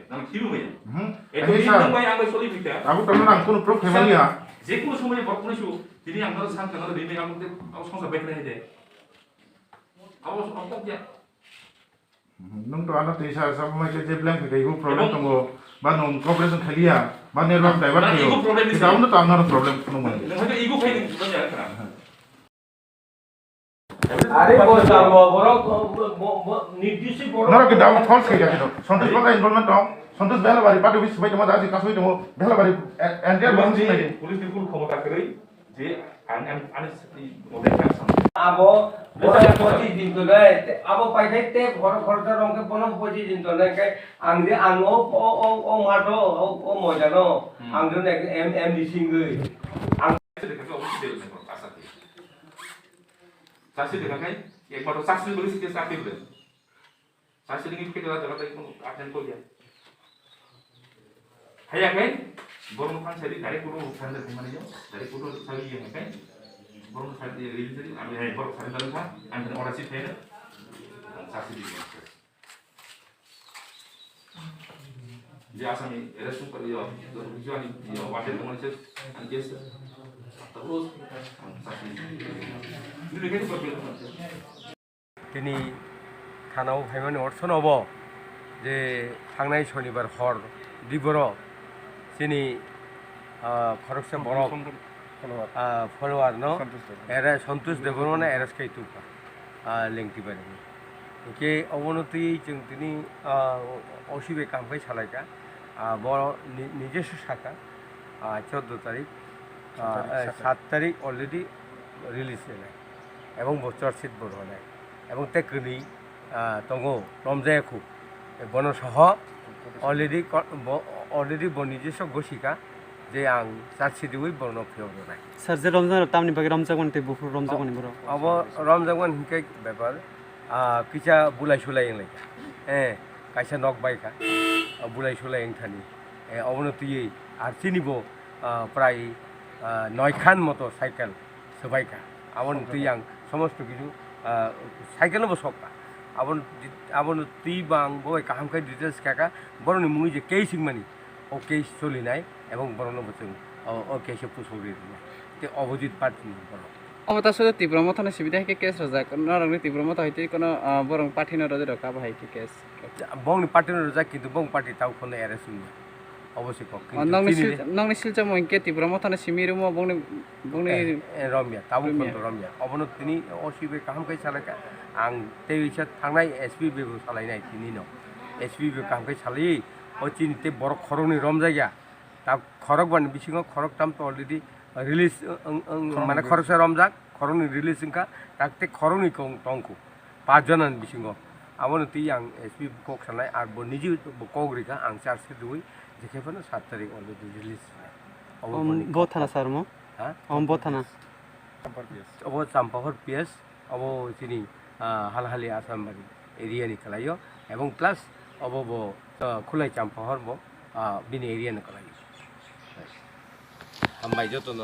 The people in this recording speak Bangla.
Nang kirumen. Itu ini yang yang solid itu ya. Aku temen aku nuh family ya. Jadi kalau semuanya berpuluh isu, jadi yang harus sang kenal ini kamu tuh harus langsung baik aja. Awas apa ya? Nung tuh anak desa sama macam jeblang kita ibu problem tunggu. Bangun cooperation kaliya. Bangun ruang driver kyo. Kita udah tahu nggak problem nunggu. Nanti ibu kayak gitu aja kan. আরে বড় নির্দিষ্ট বড় Nara kita awak false kayak gitu. Santos bangga involvement dong. Santos bela bari padu bis sebagai tempat aja kasus itu mau bela bari entire bang sih lagi. Polis itu ক্ষমতা করে যে আনে মধ্যে ফ্যাকশন আবো বড় 25 দিন তো নাই আবো পাইতে ঘর খরচা রংকে 25 দিন তো নাই কাই আংদে আং ও মাটো ও মজানো আংদে এম দিসিংগৈ দেখে অবশ্যই দেবেন আসাতে চাষি দেখাই একবার চাষি বলেছি যে চাকরি বলে চাষি লিখে ফেলে দেওয়া জায়গাটা কোনো আটেন্ড করে যায় হ্যাঁ কাই বরং ফান সারি ডাইরেক্ট কোনো ফান্ডে মানে যাও ডাইরেক্ট কোনো সারি ইয়ে কাই বরং সারি রিলিজ করি আমি হ্যাঁ বরং সারি দাঁড়ান থাক আমি অর্ডার সিট ফেলে চাষি দিই যে আসামি এরেস্ট করে যাও ভিজুয়ালি ওয়াটের কমার্সেস and yes terus চাষি তিনি থানাও ভাইমানে অর্থন হব যে থাंनाय শনিবার হর দিবর তিনি খরকসা বড় ফলোয়ার ন এরা সন্তোষ দেবরমানে এরেস্ট খাইতু लेंथि बारे के अवनति जों তিনি অসিবে কামফাই সালাইকা বড় নিজস্ব শাখা 14 তারিখ 7 তারিখ অলরেডি রিলিজ হলে এবং চার্জশিট বড় হলে এবং তে কনি দङ रमजायाखौ बनसह अलरेडि নিজস্ব ঘোষিকা যে আং চার্জশিটই বর্ণ ফেরনাই স্যার যে রমজান তামনি বাকি রমজান তে বুফুর রমজান বড় अब रमजान हिंके ব্যাপার কিছা বুলাই সুলাই লাইকা কাইসা নক বাইকা বুলাই সুলাই থানি অবনতি আর চিনিব প্রায় 9 খান মতো সাইকেল সবাইকা আবন তুই আং সমস্ত কিছু সাইকেলও সকা আবন তুই বাং বই কাহামখাই ডিটেলস কাকা বরনি মুই যে কেসিং মানি ও কেস চলিনাই এবং বরন বচন ও কেসে পুসুরি তে অবজিত পার্টি বড় অমতা সদে তীব্রমথনে সুবিধা হিকে কেস রজা নরংনি তীব্রমথ হইতে কোনো বরং পাঠিন রজা রকা ভাই কি কেস বংনি পার্টিন রজা কিন্তু বং পার্টি তাও কোনে এরেস্ট অবশ্যই কক নংনি শিলচা মইকে তীব্রমথনে সিমিরুম বংনি রমিয়া তাও কোন রমিয়া অবনত তিনি অসিবে কাহামখাই সালাকা आं तेइसा थांनाय एसपि बेबो सालायनाय तिनि न एसपि बे कामखाय सालाय ओ चिनि ते बर खरगनि रमजाया ता खरग बानि बिसिङाव खरग ताम तो अलरेडि रिलिज माने खरगसा रमजा खरगनि रिलिज इंका ताकते खरगनि टंकु 5 जनानि बिसिङाव आबनो ति आं एसपि कक सालाय आर ब निजि कग्रिका आं चार्ज दुइ जेखेफोरनो 7 तारिख अलरेडि रिलिज बो थाना सार मो हा बो थाना अब चाम्पाहर पिएस अब चिनि हालहाली आसामबारि एरियानि खालायो एवं प्लास अब खुलाय चाम्पाहर बिनि एरियानि खालायो हामबाय जतन